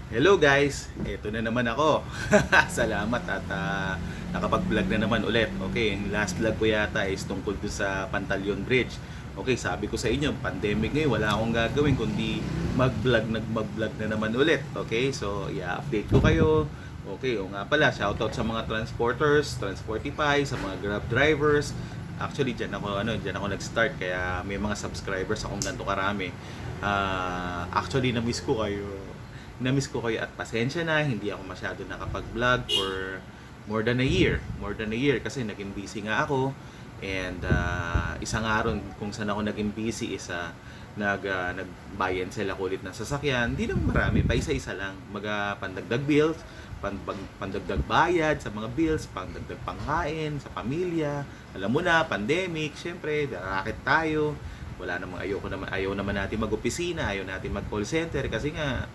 Hello guys, ito na naman ako. Salamat at nakapag-vlog na naman ulit. Okay, yung last vlog ko yata is tungkol doon sa Pantalyon Bridge. Okay, sabi ko sa inyo, pandemic ngayon, wala akong gagawin kundi mag-vlog na naman ulit. Okay, so i-update ko kayo. Okay, o nga pala, shoutout sa mga transporters, Transportify, sa mga Grab drivers. Actually, diyan ako nag-start kaya may mga subscribers akong ganito karami. Actually, na-miss ko kayo at pasensya na, hindi ako masyado nakapag-vlog for more than a year. More than a year kasi naging busy nga ako. And isang araw kung saan ako naging busy is nag-buy and sell ako ulit ng sasakyan. Hindi naman marami, pa isa-isa lang. Pandagdag bills, pandagdag bayad sa mga bills, pandagdag pangkain sa pamilya. Alam mo na, pandemic, syempre, racket tayo. Wala namang ayaw naman natin mag-opisina, ayaw natin mag-call center kasi nga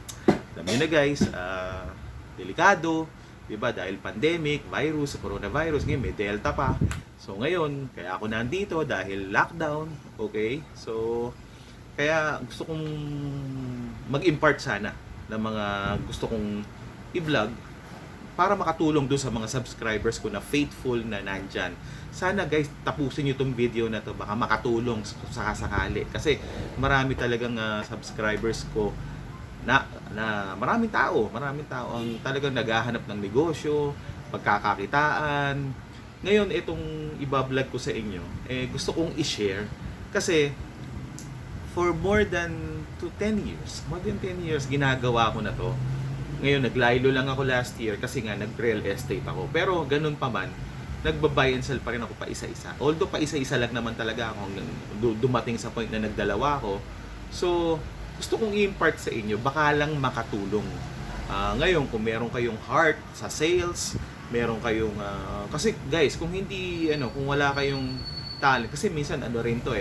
alam nyo na guys, delikado, 'di ba? Dahil pandemic, virus, coronavirus, ngayon may Delta pa. So ngayon, kaya ako nandito dahil lockdown, okay? So kaya gusto kong mag-impart sana ng mga gusto kong i-vlog para makatulong doon sa mga subscribers ko na faithful na nandyan. Sana guys, tapusin nyo itong video na to, baka makatulong sa sakali. Kasi marami talagang subscribers ko na maraming tao ang talagang naghahanap ng negosyo, pagkakakitaan. Ngayon, itong ibablog ko sa inyo, gusto kong i-share kasi for more than 10 years, ginagawa ko na to. Ngayon, naglaylo lang ako last year kasi nga nag-real estate ako. Pero ganun pa man, nagba-buy and sell pa rin ako pa isa-isa. Although pa isa-isa lang naman talaga ako hanggang dumating sa point na nagdalawa ako. So, gusto kong i-impart sa inyo, baka lang makatulong. Ngayon, kung meron kayong heart sa sales, meron kayong kasi guys, kung wala kayong talent, kasi minsan rin to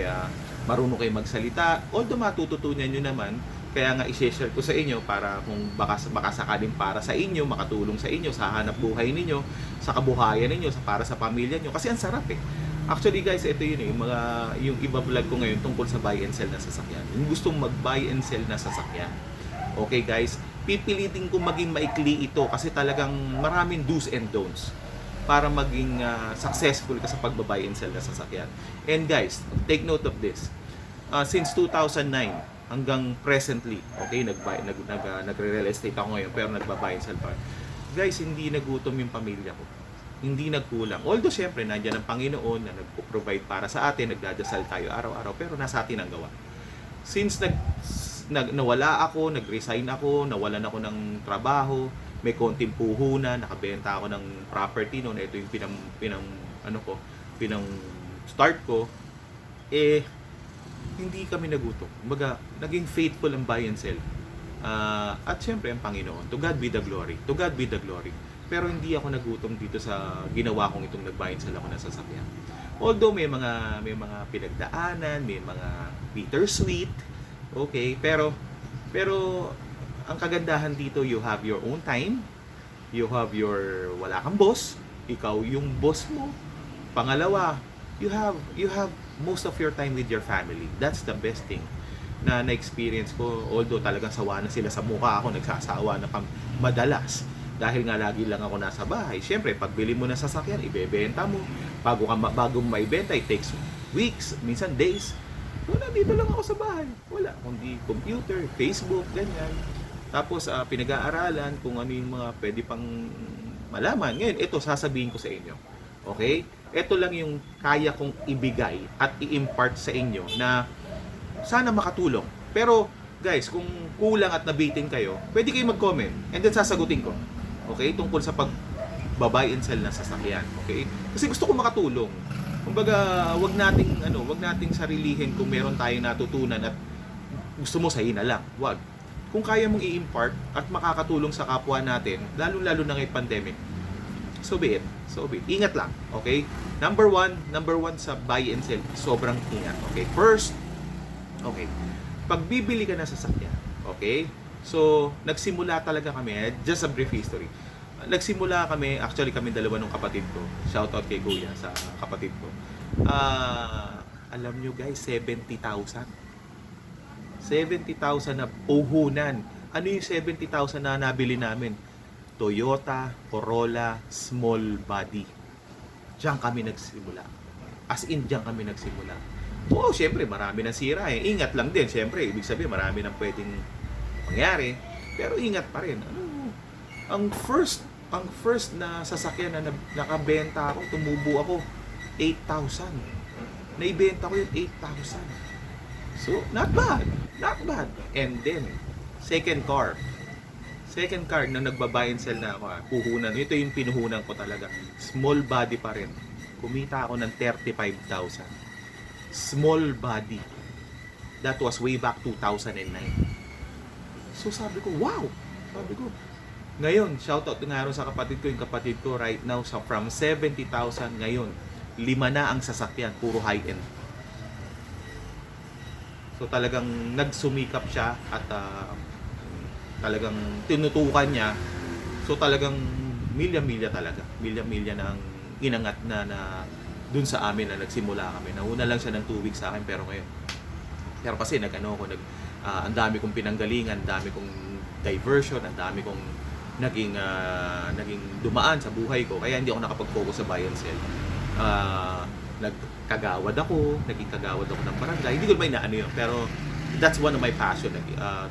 marunong kayo magsalita, although matututunan nyo naman, kaya nga i-share ko sa inyo para kung baka sakaling para sa inyo, makatulong sa inyo sa hanap buhay ninyo, sa kabuhayan ninyo, para sa pamilya nyo, kasi ang sarap Actually guys, ito yung iba-vlog ko ngayon tungkol sa buy and sell na sasakyan. Yung gustong mag-buy and sell na sasakyan. Okay guys, pipilitin ko maging maikli ito kasi talagang maraming do's and don'ts para maging successful ka sa pagba-buy and sell na sasakyan. And guys, take note of this. Since 2009 hanggang presently, okay, nagre-real estate ako ngayon pero nagba-buy and sell pa. Guys, hindi nagutom yung pamilya ko, hindi nagkulang. Although syempre nandiyan ang Panginoon na nagpo-provide para sa atin, nagdadasal tayo araw-araw, pero nasa atin ang gawa. Since nawala ako, nag-resign ako, nawalan ako ng trabaho, may konting puhunan, nakabenta ako ng property noon, ito yung pinang start ko, hindi kami nagutom. Kumbaga, naging faithful ang buy and sell. At syempre ang Panginoon, to God be the glory. To God be the glory. Pero hindi ako nagutom dito sa ginawa kong itong nag-buy and sell ako ng sasakyan. Although may mga pinagdaanan, may mga bittersweet, okay, pero ang kagandahan dito, you have your own time, wala kang boss, ikaw yung boss mo. Pangalawa, you have most of your time with your family. That's the best thing na na-experience ko. Although talagang sawa na sila sa mukha ako, nagsasawa na madalas dahil nga lagi lang ako nasa bahay. Siyempre, pagbili mo ng sasakyan, ibebenta mo. Bago mo maibenta, it takes weeks, minsan days. Wala, dito lang ako sa bahay. Wala, kundi computer, Facebook, ganyan. Tapos, pinag-aaralan kung ano yung mga pwede pang malaman. Ngayon, ito, sasabihin ko sa inyo. Okay? Ito lang yung kaya kong ibigay at i-impart sa inyo na sana makatulong. Pero, guys, kung kulang at nabitin kayo, pwede kayo mag-comment and then sasagutin ko. Okay? Tungkol sa pag-buy and sell na sasakyan. Okay? Kasi gusto ko makatulong. Kumbaga, wag nating sarilihin kung meron tayong natutunan at gusto mo sahin na lang. Wag. Kung kaya mong i-impart at makakatulong sa kapwa natin, lalo-lalo na ngayong pandemic, so be it. Ingat lang. Okay? Number one sa buy and sell, sobrang ingat. Okay? First, okay, pagbibili ka ng sasakyan, okay? So, nagsimula talaga kami, just a brief history. Nagsimula kami, actually kami dalawa ng kapatid ko. Shoutout kay Kuya sa kapatid ko. Alam nyo guys, 70,000 na puhunan Ano yung 70,000 na nabili namin? Toyota Corolla small body. Diyan kami nagsimula. As in, diyan kami nagsimula. Oo, syempre, marami nang sira eh. Ingat lang din, syempre. Ibig sabihin, marami nang pwedeng mangyari. Pero ingat pa rin. Ang first na sasakyan na nakabenta ako, tumubo ako, 8,000. Naibenta ko yung 8,000. So, not bad. Not bad. And then, second car na nagba-buy and sell na ako. Puhunan. Ito yung pinuhunan ko talaga. Small body pa rin. Kumita ako ng 35,000. Small body. That was way back 2009. So sabi ko, wow! Sabi ko, ngayon, shoutout nga rin sa kapatid ko. Yung kapatid ko right now, from 70,000 ngayon, 5 na ang sasakyan. Puro high-end. So talagang nagsumikap siya at talagang tinutukan niya. So talagang milya-milya talaga. Milya-milya na ang inangat na dun sa amin na nagsimula kami. Nauna lang siya ng 2 weeks sa akin pero ngayon. Pero kasi ang dami kong pinanggalingan, ang dami kong diversion, ang dami kong naging dumaan sa buhay ko. Kaya hindi ako nakapag-focus sa buy and sell. Naging kagawad ako ng barangay. Hindi ko may naano yun, pero that's one of my passion,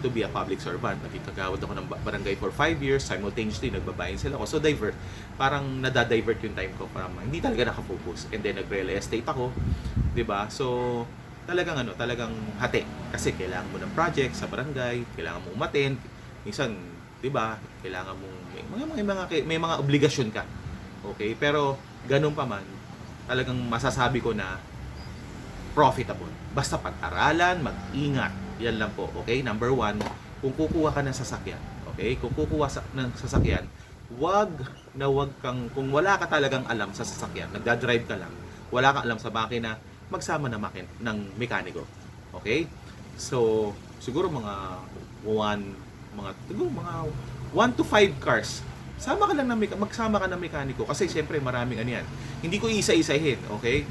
to be a public servant. Naging kagawad ako ng barangay for 5 years, simultaneously nagbabayan sila ako. So parang nadadivert yung time ko from hindi talaga nakafocus. And then nag-real estate ako, 'di ba? So talagang hati kasi kailangan mo ng project sa barangay, kailangan mo umattend. Minsan, 'di ba? Kailangan mo may mga obligasyon ka. Okay? Pero ganun pa man, talagang masasabi ko na profitable. Basta pag-aralan, mag-ingat. Yan lang po, okay? Number 1, kung kukuha ka ng sasakyan, okay? Kung kukuha ng sasakyan, wag kang, kung wala ka talagang alam sa sasakyan, nagdadrive ka lang, wala kang alam sa makina, magsama ng mekaniko. Okay? So, siguro mga 1 to 5 cars. Magsama ka ng mekaniko kasi siyempre maraming yan. Hindi ko isa-isahin, okay?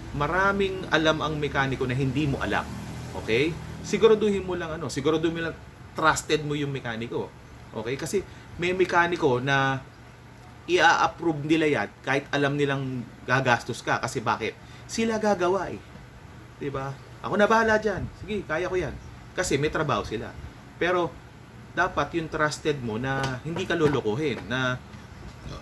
Maraming alam ang mekaniko na hindi mo alam. Okay? Siguraduhin mo lang trusted mo yung mekaniko. Okay? Kasi may mekaniko na i-approve nila yan kahit alam nilang gagastos ka. Kasi bakit? Sila gagawa eh. 'Di ba? Ako na bahala diyan. Sige, kaya ko yan. Kasi may trabaho sila. Pero dapat yung trusted mo na hindi ka lolokohin na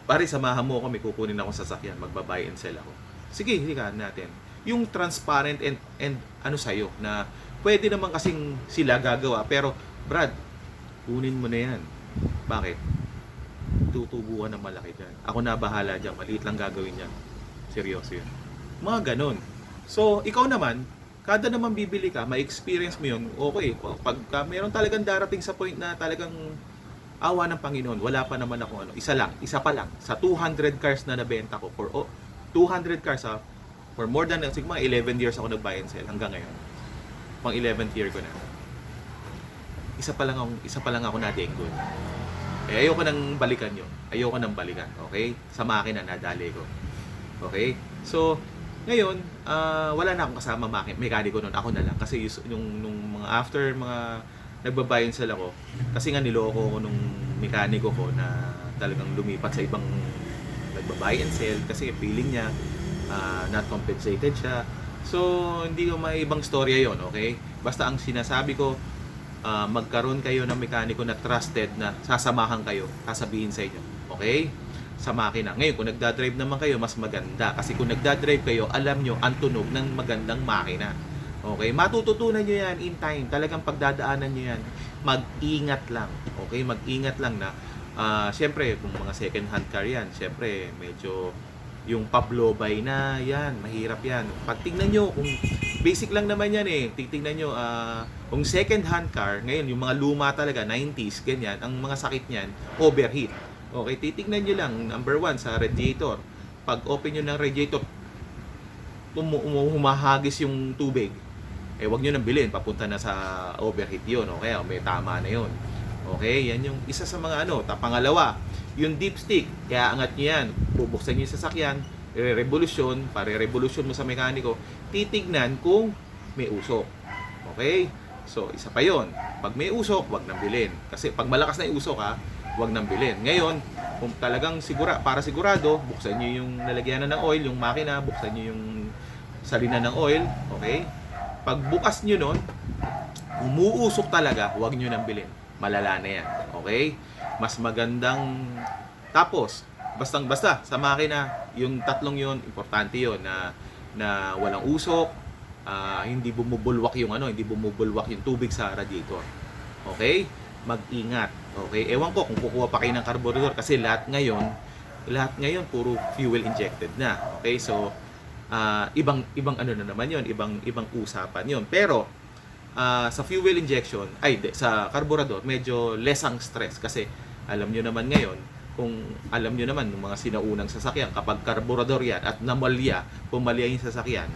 pare samahan mo ako, may kukunin ako sa sasakyan, magba-buy and sell ako. Sige, hindi ka natin. Yung transparent and sa'yo na pwede naman kasing sila gagawa pero Brad, kunin mo na yan. Bakit? Tutubuhan ng malaki dyan. Ako na bahala dyan. Maliit lang gagawin yan. Seryoso yun. Mga ganon. So, ikaw naman, kada naman bibili ka, ma-experience mo yun, okay. Pag meron talagang darating sa point na talagang awa ng Panginoon, wala pa naman ako isa pa lang. Sa 200 cars na nabenta ko, 200 cars for more than, siguro 11 years ako nag-buy and sell hanggang ngayon. Pang 11th year ko na. Isa pa lang ako na-dengue. Eh, ayoko nang balikan yun. Okay? Sa makina, nadali ko. Okay? So, ngayon, wala na akong kasama mekaniko noon. Ako na lang. Kasi nung after nagbabuy and sell ako, kasi nga niloko ko nung mekaniko ko na talagang lumipat sa ibang nagbabuy and sell kasi feeling niya not compensated siya. So, hindi ko may ibang storya yon, okay? Basta ang sinasabi ko, magkaroon kayo ng mekaniko na trusted na sasamahan kayo, sasabihin sa inyo, okay? Sa makina. Ngayon, kung nagdadrive naman kayo, mas maganda. Kasi kung nagdadrive kayo, alam nyo ang tunog ng magandang makina. Okay? Matututunan nyo yan in time. Talagang pagdadaanan nyo yan. Mag-ingat lang. Okay? Mag-ingat lang na, syempre, kung mga second hand car yan, syempre, medyo yung pablobay na yan, mahirap yan. Pag tingnan nyo, kung basic lang naman yan eh, titignan nyo, kung second hand car, ngayon, yung mga luma talaga, 90s, ganyan, ang mga sakit niyan, overheat. Okay, titignan nyo lang, number 1, sa radiator. Pag open nyo ng radiator, humahagis yung tubig. Eh, wag nyo nang bilhin, papunta na sa overheat yun. Okay, may tama na yun. Okay, yan yung isa sa mga pangalawa, yung dipstick, kaya angat nyo yan. Bubuksan nyo yung sasakyan, revolusyon mo sa mekaniko, titignan kung may usok. Okay? So, isa pa yon. Pag may usok, wag nang bilhin. Kasi pag malakas na yung usok ha, wag nang bilhin. Ngayon, kung talagang para sigurado, buksan nyo yung lalagyanan ng oil, yung makina, buksan nyo yung salinan ng oil, okay? Pag bukas nyo nun, umuusok talaga, wag nyo nang bilhin. Malala na yan, okay? Mas magandang, tapos, basta sa makina, yung tatlong yon importante yon na walang usok, hindi bumubulwak yung tubig sa radiator. Okay? Mag-ingat. Okay? Ewan ko kung kukuha pa kayo ng carburetor kasi lahat ngayon puro fuel injected na. Okay? So ibang ano na naman 'yon, ibang usapan 'yon. Pero sa fuel injection, sa carburetor, medyo less ang stress kasi alam nyo naman ngayon, ng mga sinaunang sasakyan, kapag carburetor yan at pumalya yung sasakyan,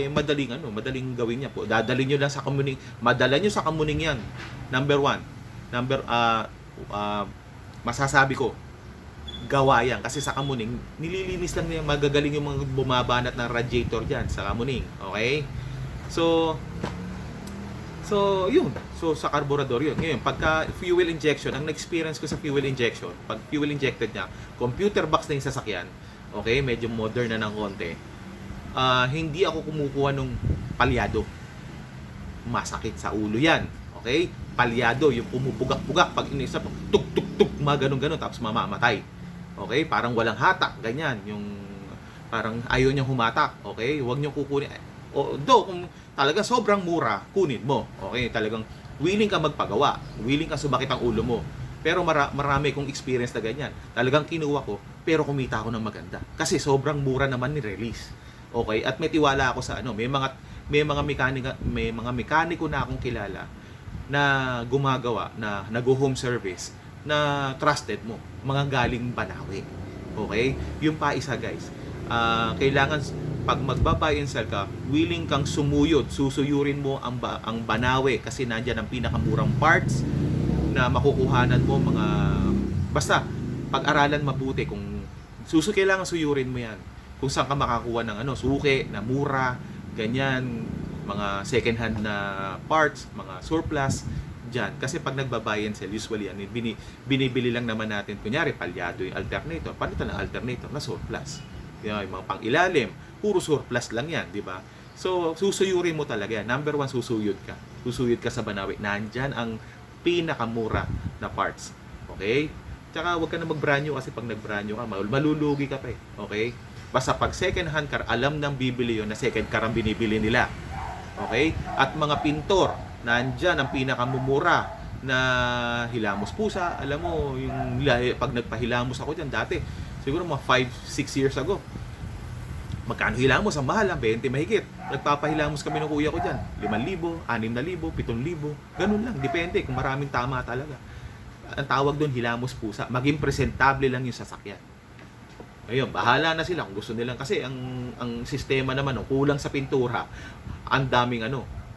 madaling gawin niya po. Dadalhin nyo lang sa kamuning, madala nyo sa kamuning yan. Number one, masasabi ko, gawa yan. Kasi sa kamuning, nililinis lang niya, magagaling yung mga bumabanat ng radiator dyan sa kamuning. Okay? So, yun. So, sa carburetor yun. Ngayon, pagka fuel injection, ang na-experience ko sa fuel injection, pag fuel injected niya, computer box na yung sasakyan, okay, medyo modern na ng konti, hindi ako kumukuha ng palyado. Masakit sa ulo yan. Okay? Palyado, yung pumubugak-bugak, pag inisa, tuk-tuk-tuk, mga ganun-ganun, tapos mamamatay. Okay? Parang walang hatak, ganyan. Yung, parang ayaw niyang humatak. Okay? Huwag niyong kukunin. Kung talaga sobrang mura, kunin mo. Okay, talagang willing ka magpagawa, willing ka sumakit ang ulo mo. Pero marami kong experience na ganyan. Talagang kinuha ko, pero kumita ako ng maganda. Kasi sobrang mura naman ni release. Okay, at may tiwala ako sa may mga mekaniko na akong kilala na gumagawa na nag-home service na trusted mo, mga galing Banawe. Okay? Yung pa isa guys, kailangan pag magba-buy and sell ka, willing kang sumuyod, susuyurin mo ang Banawe kasi nandiyan ang pinakamurang parts na makukuhanan mo basta pag-aralan mabuti kung kailangan suyurin mo yan. Kung saan ka makakuha ng suki na mura, ganyan, mga second hand na parts, mga surplus dyan. Kasi pag nagba-buy and sell, usually yan, binibili lang naman natin, kunyari, palyado yung alternator, palitan ng alternator na surplus. Yung mga pang-ilalim, puro surplus lang yan, di ba? So, susuyurin mo talaga yan. Number one, susuyod ka. Susuyod ka sa Banawe. Nandyan ang pinakamura na parts. Okay? Tsaka huwag ka na mag-branyo kasi pag nag-branyo ka, malulugi ka pa eh. Okay? Basta pag second hand car, alam nang bibili yun na second car ang binibili nila. Okay? At mga pintor, nandyan ang pinakamumura na hilamos pusa. Alam mo, pag nagpahilamos ako dyan dati, siguro mga 5-6 years ago, magkano hilamos? Ang mahal, 20 mahigit. Nagpapahilamos kami ng kuya ko dyan. 5,000, 6,000, 7,000. Ganun lang, depende kung maraming tama talaga. Ang tawag doon, hilamos pusa. Maging presentable lang yung sasakyan. Ngayon, bahala na sila kung gusto nilang. Kasi ang sistema naman, kulang sa pintura. Ang daming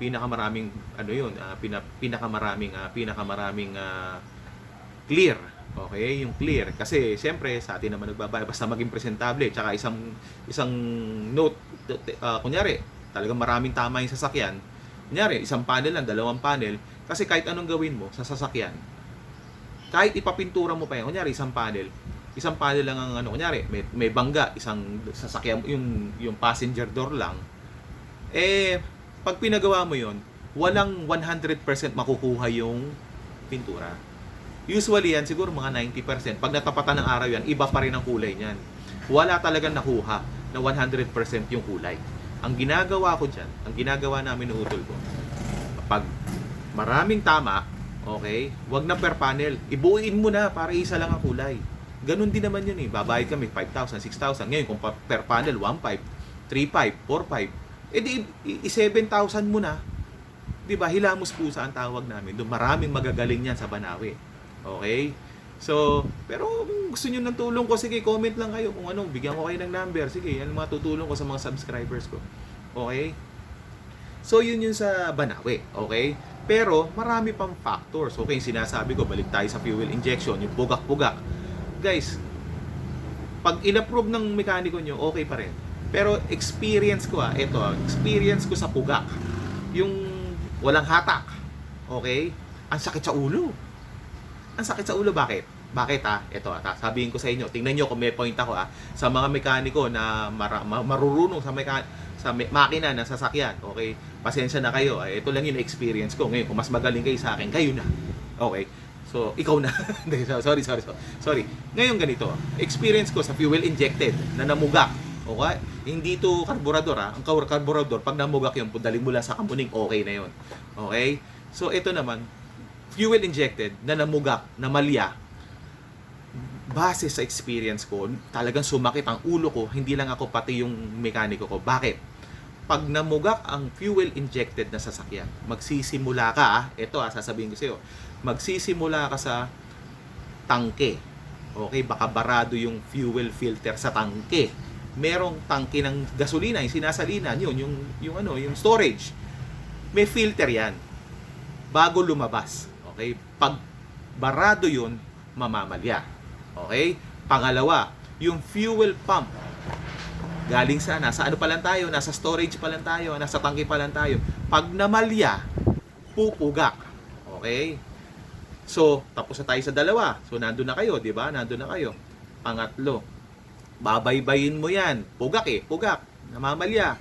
pinakamaraming clear. Okay, yung clear. Kasi siyempre sa atin naman nagbabayad basta maging presentable. Tsaka isang note, kunyari, talagang maraming tama yung sasakyan. Kunyari, isang panel lang, 2 panel. Kasi kahit anong gawin mo sa sasakyan, kahit ipapintura mo pa yan, kunyari isang panel lang ang kunyari, may bangga, isang sasakyan, yung passenger door lang. Pag pinagawa mo yon, walang 100% makukuha yung pintura. Usually yan, siguro mga 90%. Pag natapatan ng araw yan, iba pa rin ang kulay niyan. Wala talagang nakuha na 100% yung kulay. Ang ginagawa ko dyan, ang ginagawa namin ng utol ko, pag maraming tama, okay, wag na per panel. Ibuuin mo na para isa lang ang kulay. Ganun din naman yun eh. Babayad kami 5,000, 6,000. Ngayon, kung per panel, 1,500, 3,500, 4,500. Di 7,000 mo na. Diba? Hilamos pusa ang tawag namin. Doon maraming magagaling yan sa Banawe. Okay? So, pero kung gusto nyo ng tulong ko, sige, comment lang kayo kung bigyan ko kayo ng number. Sige, yan mga tutulong ko sa mga subscribers ko. Okay? So, yun sa Banawe. Okay? Pero, marami pang factors. Okay, sinasabi ko, balik tayo sa fuel injection, yung bugak-bugak. Guys, pag in-approve ng mekaniko nyo, okay pa rin. Pero, experience ko experience ko sa pugak. Yung walang hatak. Okay? Ang sakit sa ulo. Ang sakit sa ulo, bakit? Bakit Ito sabihin ko sa inyo, tingnan nyo kung may point ako sa mga mekaniko na marurunong sa makina na sasakyan, okay? Pasensya na kayo, ito lang yung experience ko. Ngayon, kung mas magaling kayo sa akin, kayo na. Okay? So, ikaw na. sorry. Ngayon ganito, experience ko sa fuel injected na namugak. Okay? Hindi to karburador Ang karburador, pag namugak yun, pundaling mula sa kamuning, okay na yun. Okay? So, ito naman, fuel injected na namugak, na malya, base sa experience ko, talagang sumakit ang ulo ko, hindi lang ako, pati yung mekaniko ko. Bakit? Pag namugak ang fuel injected na sasakyan, magsisimula ka, ito sasabihin ko sa iyo, magsisimula ka sa tangke. Okay, baka barado yung fuel filter sa tangke. Merong tangke ng gasolina, yung sinasalinan, yung storage. May filter yan bago lumabas. Okay? Pag barado yun, mamamalya. Okay? Pangalawa, yung fuel pump. Galing sa, nasa ano pa lang tayo, nasa storage pa lang tayo, nasa tangke pa lang tayo. Pag namalya, pupugak. Okay? So, tapos na tayo sa dalawa. So, nandun na kayo, di ba? Nandun na kayo. Pangatlo, babaybayin mo yan. Pugak pugak. Namamalya.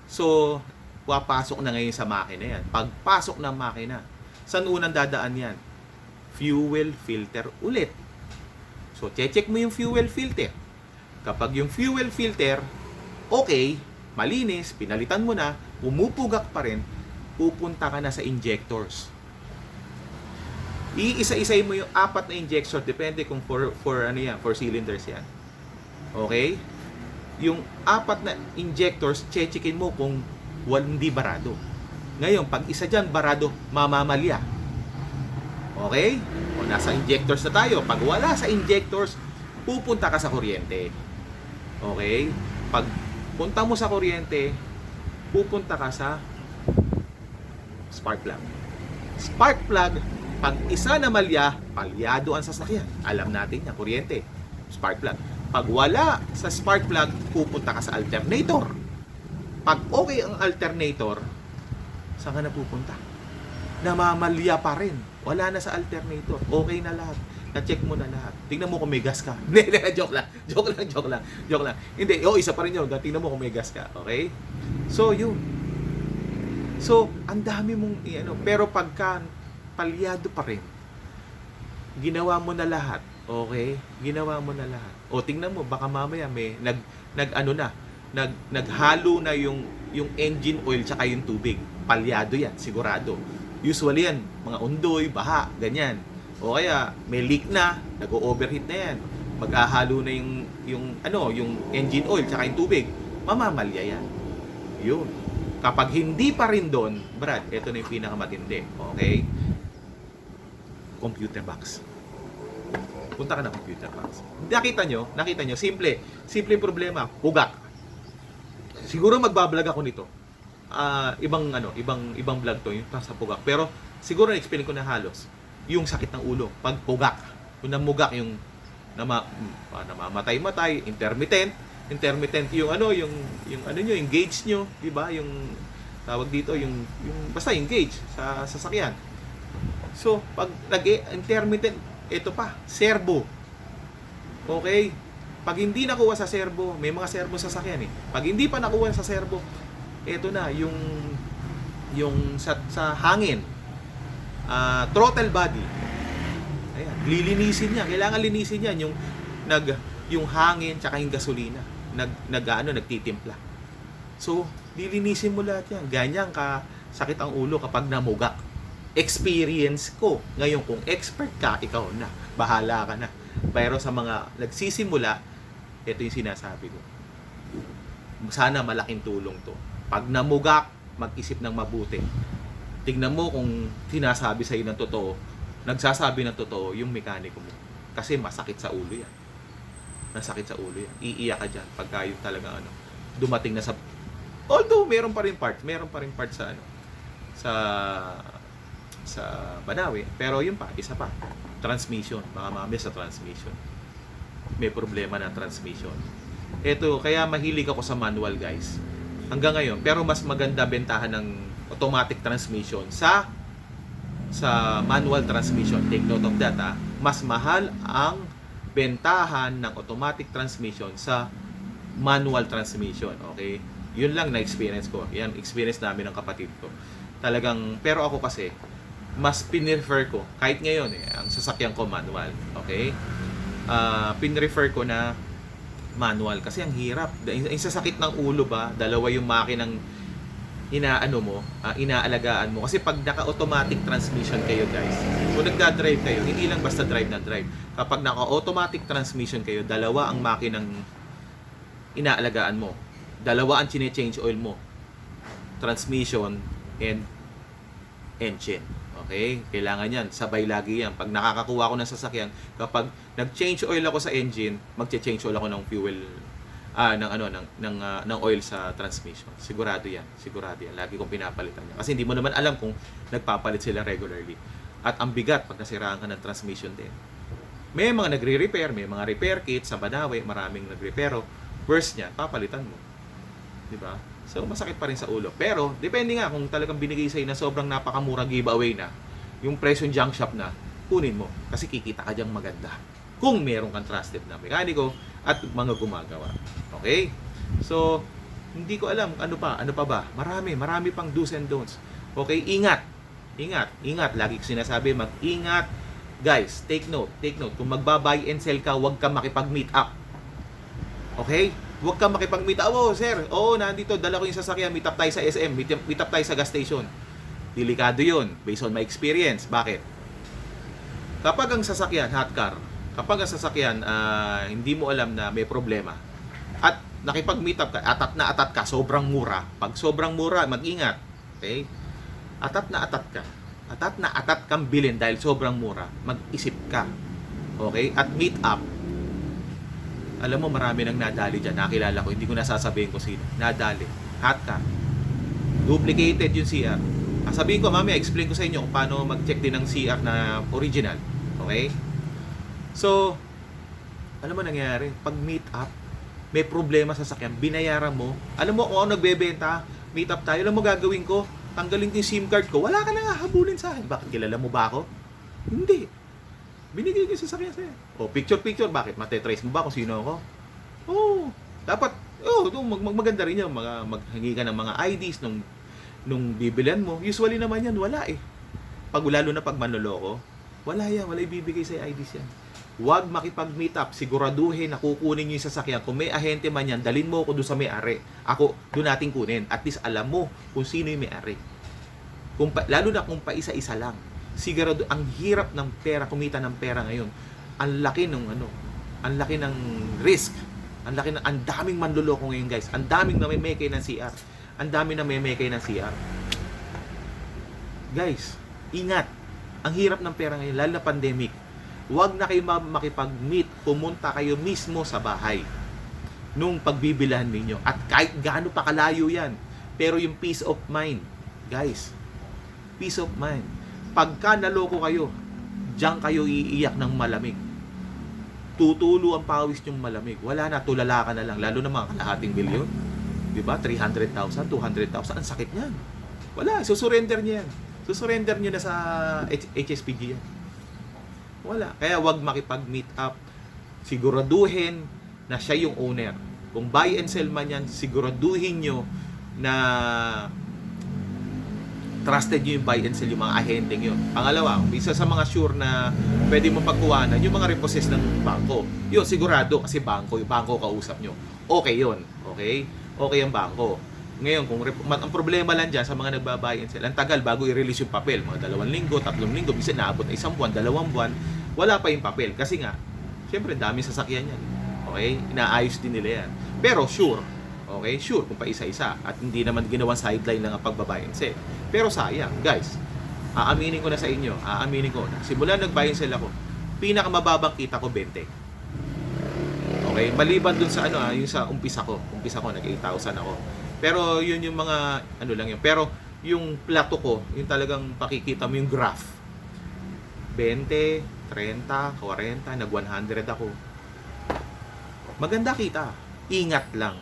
So, papasok na ngayon sa makina yan. Pagpasok ng makina, saan unang dadaan yan? Fuel filter ulit. So, check mo yung fuel filter. Kapag yung fuel filter, okay, malinis, pinalitan mo na, pumupugak pa rin, pupunta ka na sa injectors. Iisa-isay mo yung 4 na injector, depende kung for cylinders yan. Okay? Yung 4 na injectors, checkin mo kung hindi barado. Ngayon, pag isa dyan barado, mamamalya. Okay? O nasa injectors na tayo. Pag wala sa injectors, pupunta ka sa kuryente. Okay? Pag punta mo sa kuryente, pupunta ka sa spark plug. Spark plug, pag isa na malya, palyado ang sasakyan. Alam natin yan, kuryente. Spark plug. Pag wala sa spark plug, pupunta ka sa alternator. Pag okay ang alternator, saan ka na pupunta? Namamalya pa rin. Wala na sa alternator. Okay na lahat. Na-check mo na lahat. Tingnan mo kung may gas ka. Hindi, joke lang. Hindi, isa pa rin yun. Tingnan mo kung may gas ka. Okay? So, yun. So, ang dami mong, pero pagka palyado pa rin, ginawa mo na lahat. Okay? Ginawa mo na lahat. O, tingnan mo, baka mamaya may naghalo na yung engine oil tsaka yung tubig. Palyado yan, sigurado. Usually yan, mga undoy, baha, ganyan. O kaya may leak na, nag-overheat na yan. Maghahalo na yung engine oil tsaka yung tubig. Mamamalya yan. Yun. Kapag hindi pa rin doon, Brad, ito na yung pinakamatindi. Okay? Computer box. Punta ka na computer box. Nakita nyo, simple yung problema, pugak. Siguro magbablog ako nito. Ibang vlog to, yung sa pugak. Pero siguro na-explain ko na halos yung sakit ng ulo pag pugak. Kung namugak yung namamatay-matay, intermittent yung gauge nyo, di ba? Yung tawag dito yung basta yung gauge sa sasakyan. So, pag intermittent, ito pa, servo. Okay? Pag hindi nakuha sa servo, may mga servo sa sasakyan Pag hindi pa nakuha sa servo, ito na yung sa hangin. Throttle body. Ayan, lilinisin niya. Kailangan linisin niyan yung hangin tsaka yung gasolina. Nagtitimpla. So, lilinisin mo lahat yan. Ganyan ka sakit ang ulo kapag namugak. Experience ko. Ngayon, kung expert ka, ikaw na. Bahala ka na. Pero sa mga nagsisimula, ito yung sinasabi ko. Sana malaking tulong to. Pag namugak, mag-isip ng mabuti. Tignan mo kung sinasabi sa'yo ng totoo, nagsasabi ng totoo yung mekaniko mo. Kasi masakit sa ulo yan. Nasakit sa ulo yan. Iiyak ka dyan pagka yung talaga dumating na sa... Although, meron pa rin part sa Banawe. Pero yun pa, isa pa. Transmission. Baka mamaya sa transmission. May problema na transmission. Ito, kaya mahilig ako sa manual, guys. Hanggang ngayon. Pero mas maganda bentahan ng automatic transmission sa manual transmission. Take note of that, ha. Mas mahal ang bentahan ng automatic transmission sa manual transmission. Okay? Yun lang na experience ko. Yan, experience namin ng kapatid ko. Talagang, pero ako kasi, mas pinrefer ko, kahit ngayon ang sasakyan ko manual. Okay? Pinrefer ko na manual kasi ang hirap. Yung sasakit ng ulo ba, dalawa yung makinang inaalagaan mo. Kasi pag naka-automatic transmission kayo, guys, kung nagda-drive kayo, hindi lang basta drive na drive. Kapag naka-automatic transmission kayo, dalawa ang makinang inaalagaan mo. Dalawa ang chine-change oil mo. Transmission and engine. Okay? Kailangan yan. Sabay lagi yan. Pag nakakakuha ko ng sasakyan, kapag nag-change oil ako sa engine, mag-change oil ako ng fuel, ng oil sa transmission. Sigurado yan. Sigurado yan. Lagi kong pinapalitan yan. Kasi hindi mo naman alam kung nagpapalit sila regularly. At ang bigat pag nasiraan ka ng transmission din. May mga nagre-repair, may mga repair kits sa Banawe, maraming nagre-repero. Worst niya, papalitan mo. Diba? So, masakit pa rin sa ulo. Pero, depende nga kung talagang binigay sa'yo na sobrang napakamura giveaway na, yung presyo junk shop na, kunin mo. Kasi kikita ka dyang maganda. Kung meron kang trusted na mekaniko at mga gumagawa. Okay? So, hindi ko alam ano pa ba. Marami pang do's and don'ts. Okay? Ingat. Lagi ko sinasabi, mag-ingat. Guys, take note. Kung magba-buy and sell ka, huwag ka makipag-meet up. Okay? Huwag kang makipag-meet up. Oh, sir. Oh, nandito. Dala ko yung sasakyan. Meet up tayo sa SM. Meet up tayo sa gas station. Delikado yun. Based on my experience. Bakit? Kapag ang sasakyan, hot car, hindi mo alam na may problema, at nakipag-meet up ka, atat ka, sobrang mura. Pag sobrang mura, mag-ingat. Okay? Atat na atat kang bilhin dahil sobrang mura. Mag-isip ka. Okay? At meet up. Alam mo, marami nang nadali dyan. Nakilala ko, hindi ko nasasabihin ko sino. Nadali. Hot car. Duplicated yung CR. Sabihin ko, mami, explain ko sa inyo kung paano mag-check din ng CR na original. Okay? So, alam mo nangyayari, pag meet up, may problema sa sasakyan, binayaran mo, alam mo kung ano nagbebenta, meet up tayo, alam mo gagawin ko, tanggalin ko yung SIM card ko, wala ka na nga habulin sa akin. Bakit, kilala mo ba ako? Hindi. Binigay ko yung sasakyan sa'yo. O, picture, bakit? Matetrace mo ba kung sino ako? Oo. Dapat, maganda rin yan, maghingi ka ng mga IDs nung bibilan mo. Usually naman yan, wala eh. Lalo na pag manloloko, wala ibibigay sa IDs yan. Huwag makipag-meet up, siguraduhin na kukunin nyo yung sasakyan. Kung may ahente man yan, dalhin mo ako doon sa may-ari. Ako, doon natin kunin. At least alam mo kung sino yung may-ari. Lalo na kung paisa-isa lang. Sigurado, ang hirap ng pera, kumita ng pera ngayon. Ang laki ng risk. Ang daming manloloko ngayon, guys. Ang daming namimekay ng CR. Guys, ingat. Ang hirap ng pera ngayon, lalo na pandemic. Huwag na kayo makipag-meet, pumunta kayo mismo sa bahay nung pagbibilahan ninyo. At kahit gaano pa kalayo yan, pero yung peace of mind, guys, peace of mind. Pagka naloko kayo, diyan kayo iiyak ng malamig. Tutulo ang pawis nyong malamig. Wala na, tulala ka na lang. Lalo na mga kalahating milyon. Diba? 300,000, 200,000. Ang sakit niyan. Wala, susurrender niya yan. Susurrender niyo na sa HSPG yan. Wala. Kaya wag makipag-meet up. Siguraduhin na siya yung owner. Kung buy and sell man yan, siguraduhin nyo na trusted nyo yung buy and sell, yung mga ahenteng yun. Pangalawa, isa sa mga sure na pwede mo pagkuhanan, yung mga repossess ng bangko. Yun, sigurado kasi yung bangko kausap nyo. Okay yun. Okay? Okay ang bangko. Ngayon, ang problema lang dyan sa mga nagbabuy and sell, ang tagal bago i-release yung papel. Mga 2 linggo, 3 linggo, bisa naabot na 1 buwan, 2 buwan, wala pa yung papel. Kasi nga, syempre, dami sasakyan yan. Okay? Inaayos din nila yan. Pero sure, okay? Sure, kung pa isa-isa. At hindi naman ginawang sideline lang ang pagbabuy and sell. Pero sayang, guys, aaminin ko na sa inyo, simula nag-buy and sell ako, pinakamababang kita ko 20. Okay? Maliban dun sa yung sa umpisa ko, nag-8,000 ako. Pero yun yung mga lang yun. Pero yung plato ko, yung talagang pakikita mo yung graph. 20, 30, 40, nag-100 ako. Maganda kita. Ingat lang.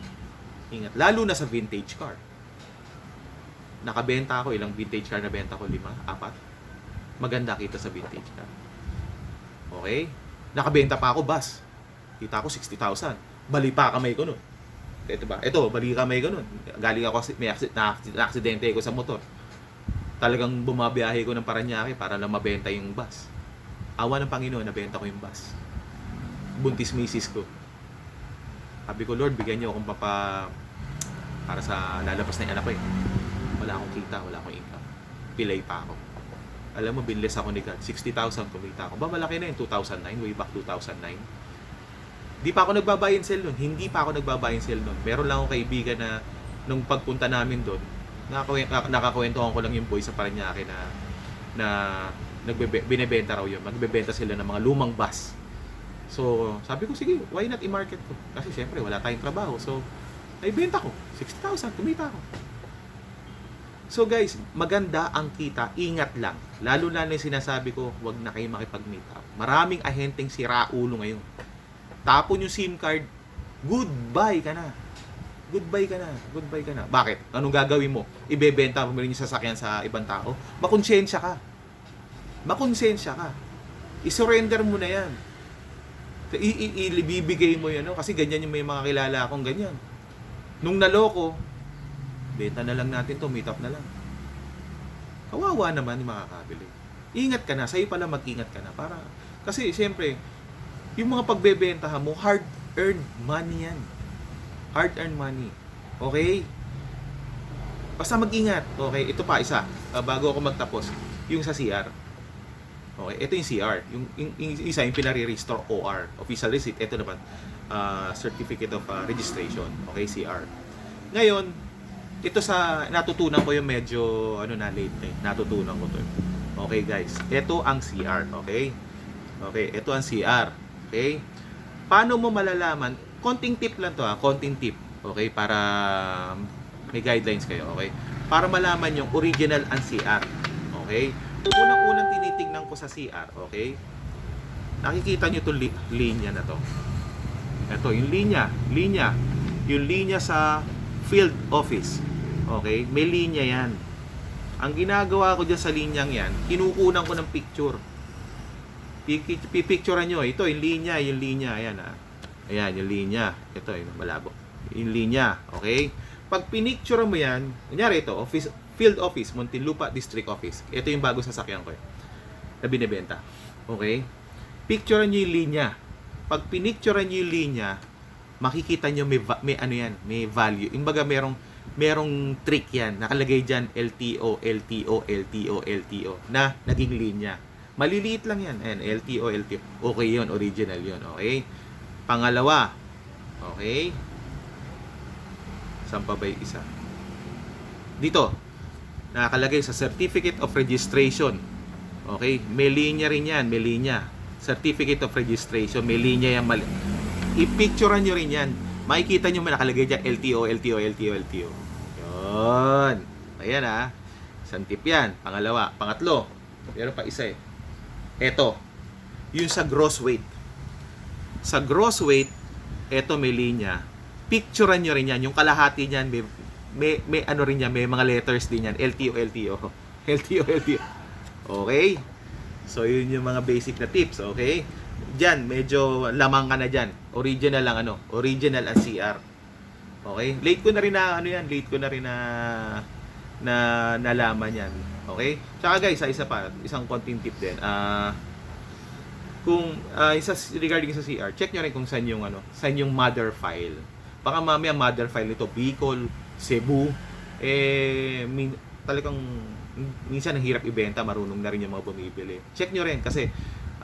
Ingat. Lalo na sa vintage car. nakabenta ako, ilang vintage car na benta ko? 5, 4. Maganda kita sa vintage car. Okay? Nakabenta pa ako bus. Kita ko 60,000. Bali pa kamay ko nun. Ito ba? Ito, bali kamay ko nun. Galing ako, na-aksidente ko sa motor. Talagang bumabiyahe ko ng Paranaque para lang mabenta yung bus. Awa ng Panginoon, nabenta ko yung bus. Buntis misis ko. Sabi ko, Lord, bigyan niyo akong para sa lalabas na yung anak ko eh. Wala akong kita, wala akong income. Pilay pa ako. Alam mo, binless ako ni God. 60,000 kumita ako. Ba, malaki na yun, 2009, way back 2009. Di pa ako nagbabuy and sell nun. Hindi pa ako nagbabuy and sell nun. Meron lang akong kaibigan na nung pagpunta namin doon, nakakwentuhan ko lang yung boy sa Paranaque na binebenta raw yun. Magbebenta sila ng mga lumang bus. So, sabi ko, sige, why not i-market ko? Kasi syempre, wala tayong trabaho. So, naibenta ko. 60,000, kumita ako. So guys, maganda ang kita, ingat lang. Lalo na yung sinasabi ko, wag na kayo makipag-meet up. Maraming ahenteng siraulo ngayon. Tapon yung SIM card, goodbye ka na. Goodbye ka na. Goodbye ka na. Bakit? Anong gagawin mo? Ibebenta mo rin yung sasakyan sa ibang tao? Makonsensya ka. Makonsensya ka. I-surrender mo na yan. Ibibigay mo yan. Kasi ganyan yung may mga kilala akong ganyan. Nung naloko, benta na lang natin to, meet up na lang. Kawawa naman yung makakabili. Ingat ka na, sa'yo pala mag-ingat ka na. Kasi siyempre, yung mga pagbebentahan mo, hard-earned money yan. Hard-earned money. Okay? Basta mag-ingat. Okay, ito pa, isa. Bago ako magtapos, yung sa CR. Okay, ito yung CR. Yung isa, yung pinare-restore OR. Official receipt. Ito naman, Certificate of Registration. Okay, CR. Ngayon, ito sa natutunan ko yung medyo late na eh. Natutunan ko to. Okay guys, ito ang CR, okay? Okay, ito ang CR. Okay? Paano mo malalaman? Konting tip lang to konting tip. Okay, para may guidelines kayo, okay? Para malaman yung original ang CR. Okay? Unang-unang tinitingnan ko sa CR, okay? Nakikita niyo itong linya na to. Ito, yung linya, yung linya sa field office. Okay? May linya yan. Ang ginagawa ko dyan sa linyang yan, kinukunan ko ng picture. Pipicturean nyo. Ito, yung linya. Ayan, Ayan, yung linya. Ito, malabo. Yung linya. Okay? Pag pinicture mo yan, kunyari ito, field office, Muntinlupa District Office. Ito yung bago sasakyan ko na binibenta. Okay? Picturean nyo yung linya. Pag pinicturean nyo yung linya, makikita nyo may value. Imbaga merong trick yan. Nakalagay dyan LTO na naging linya. Maliliit lang yan. Ayan, LTO. Okay yun, original yun. Okay? Pangalawa. Okay? Saan pa ba yung isa? Dito. Nakalagay sa Certificate of Registration. Okay? May linya rin yan. May linya. Certificate of Registration. May linya yan. I-picturean nyo rin yan. Makikita nyo nakalagay dyan LTO. Yun. Ayan Isang tip yan. Pangalawa. Pangatlo. Meron pa isa eh. Eto. Yung sa gross weight. Sa gross weight, eto may linya. Picturean nyo rin yan. Yung kalahati niyan, may rin yan. May mga letters din yan. LTO. Okay? So, yun yung mga basic na tips. Okay? Diyan, medyo lamang ka na dyan. Original lang original ang CR. Okay? Late ko na rin na nalaman yan. Okay? Tsaka guys, isang konting tip din. Regarding sa CR, check nyo rin kung saan yung mother file. Baka mamaya mother file nito, Bicol, Cebu, talagang minsan ang hirap ibenta, marunong na rin yung mga bumibili. Check nyo rin kasi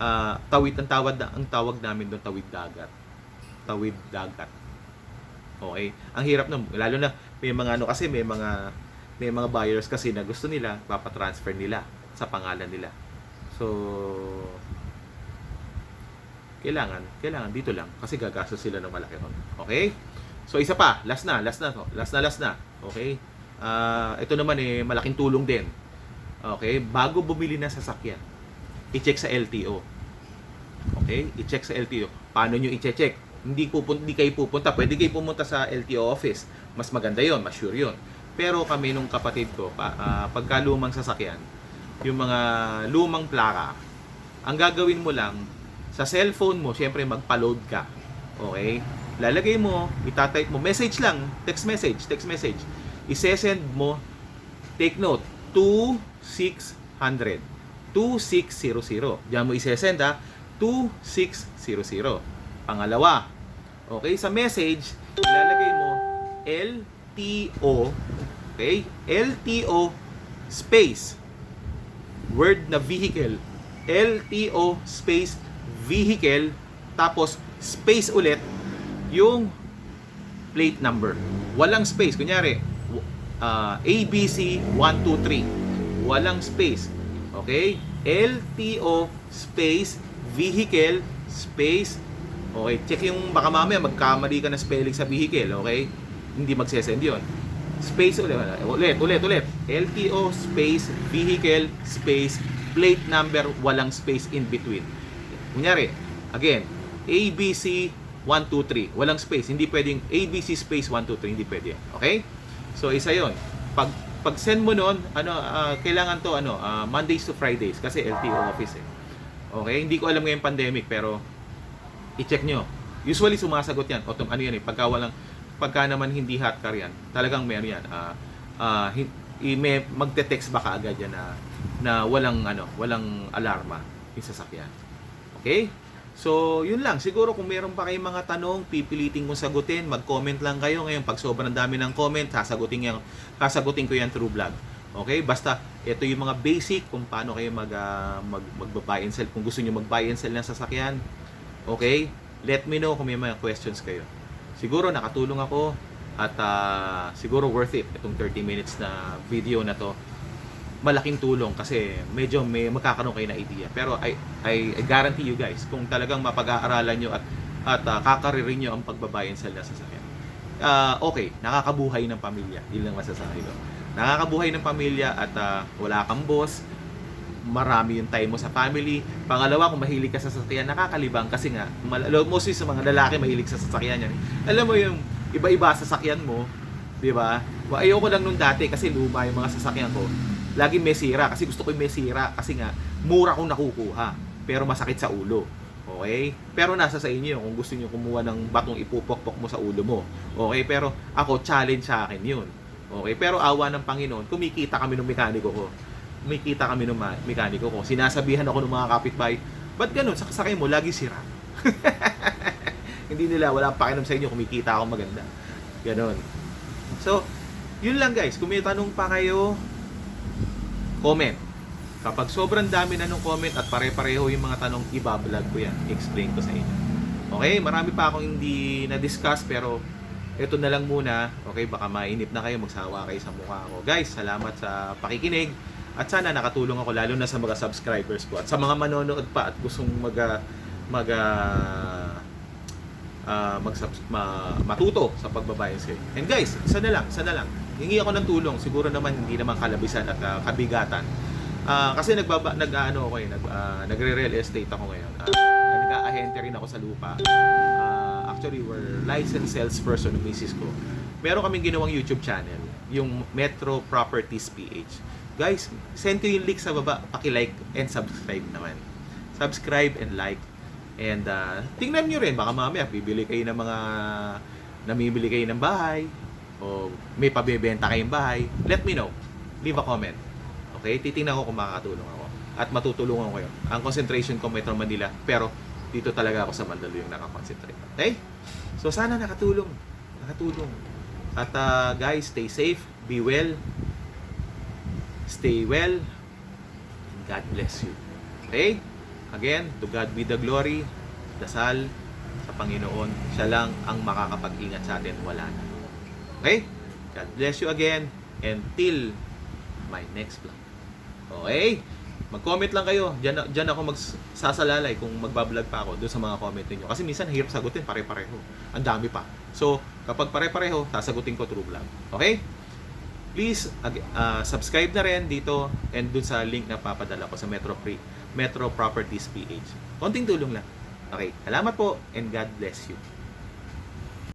ang tawag namin doon tawid dagat. Okay? Ang hirap lalo na may mga buyers kasi na gusto nila papatransfer nila sa pangalan nila. So kailangan dito lang kasi gagastos sila ng malaki ron. Okay? So isa pa, last na. Okay? Ito naman malaking tulong din. Okay? Bago bumili ng sasakyan, i-check sa LTO. Okay? I-check sa LTO. Paano nyo i-check? Hindi kayo pupunta. Pwede kayo pumunta sa LTO office. Mas maganda yon, mas sure yon. Pero kami nung kapatid ko, pagka lumang sasakyan, yung mga lumang plaka, ang gagawin mo lang, sa cellphone mo, syempre magpa-load ka. Okay? Lalagay mo, itatype mo, message lang, text message. Isesend mo, take note, 2600. 2600. Diyan mo isesend ha, 2600. Pangalawa, okay, sa message, ilalagay mo LTO, okay? LTO space, word na vehicle. LTO space vehicle, tapos space ulit yung plate number. Walang space. Kunyari, ABC 123. Walang space. Okay? LTO space vehicle space. Okay, check yung baka mamaya magkamali ka na spelling sa vehicle, okay? Hindi magsesend 'yon. Space ulit. LTO space vehicle space plate number, walang space in between. Kunyari, again, ABC 123, walang space. Hindi pwedeng ABC space 123, hindi pwede. Okay? So isa 'yon. Pag send mo noon, kailangan to Mondays to Fridays kasi LTO office eh. Okay? Hindi ko alam ngayong pandemic pero i-check nyo. Usually sumasagot yan. Pagka naman hindi hot car yan, talagang meron yan. Magte-text ba kaagad yan na walang alarma yung sasakyan. Okay? So, yun lang. Siguro kung meron pa kayong mga tanong, pipilitin kong sagutin, mag-comment lang kayo. Ngayon, pag sobrang dami ng comment, sasagutin ko yan through vlog. Okay? Basta, ito yung mga basic kung paano kayo mag-buy and sell. Kung gusto nyo mag-buy and sell ng sasakyan, okay? Let me know kung may mga questions kayo. Siguro nakatulong ako at siguro worth it itong 30 minutes na video na to. Malaking tulong kasi medyo may magkakaroon kayo na idea. Pero I guarantee you guys, kung talagang mapag-aaralan nyo at kakaririn nyo ang pagbabay and sell na sasakyan. Okay, nakakabuhay ng pamilya. Yun lang masasabi ko. Nakakabuhay ng pamilya at wala kang boss. Marami yung time mo sa family. Pangalawa, kung mahilig ka sa sasakyan, nakakalibang kasi nga, mostly sa mga lalaki mahilig sa sasakyan yan. Alam mo yung iba-iba sa sasakyan mo, di ba? Ayoko lang nung dati kasi luma yung mga sasakyan ko. Laging may sira kasi gusto ko yung may sira kasi nga mura kong nakukuha pero masakit sa ulo. Okay? Pero nasa sa inyo kung gusto niyo kumuha ng batong ipupokpok mo sa ulo mo. Okay? Pero ako, challenge sa akin yun. Okay? Pero awa ng Panginoon, kumikita kami ng mekaniko ko. Sinasabihan ako ng mga kapitbahay, ba't ganun? Sa sasakyan mo, lagi sira. Hindi nila, wala pakialam sa inyo, kumikita ako maganda. Ganon. So, yun lang guys. Kung may tanong pa kayo, comment. Kapag sobrang dami na nung comment at pare-pareho yung mga tanong, ibablog ko yan. Explain ko sa inyo. Okay? Marami pa akong hindi na-discuss pero ito na lang muna. Okay? Baka mainip na kayo, magsawa kayo sa mukha ko. Guys, salamat sa pakikinig. At sana nakatulong ako lalo na sa mga subscribers ko at sa mga manonood pa at gustong matuto sa pagbabayad sale. And guys, isa na lang. Hingi ako ng tulong. Siguro naman hindi naman kalabisan at kabigatan. Kasi nagre-real estate ako ngayon. Nag-aahente rin ako sa lupa. Actually, we're licensed salesperson ng misis ko. Meron kaming ginawang YouTube channel, yung Metro Properties PH. Guys, send ko yung link sa baba. Paki-like and subscribe naman. Subscribe and like. And tingnan nyo rin, baka mamaya namimili kayo ng bahay o may pabebenta kayong bahay. Let me know. Leave a comment. Okay? Titingnan ko kung makakatulong ako. At matutulungan ko kayo. Ang concentration ko Metro Manila, pero dito talaga ako sa Mandaluyong nakakonsentrate. Okay? So sana nakatulong. At guys, stay safe, be well, stay well, and God bless you. Okay? Again, to God be the glory. Dasal sa Panginoon. Siya lang ang makakapag-ingat sa atin. Wala na. Okay? God bless you again. Until my next vlog. Okay? Mag-comment lang kayo. Diyan ako magsasalalay kung magbablog pa ako doon sa mga comment niyo. Kasi minsan hirap sagutin, pare-pareho. Ang dami pa. So, kapag pare-pareho, sasagutin ko through vlog. Okay? Please, subscribe na rin dito and dun sa link na papadala ko sa Metro Properties PH. Konting tulong lang. Okay, salamat po and God bless you.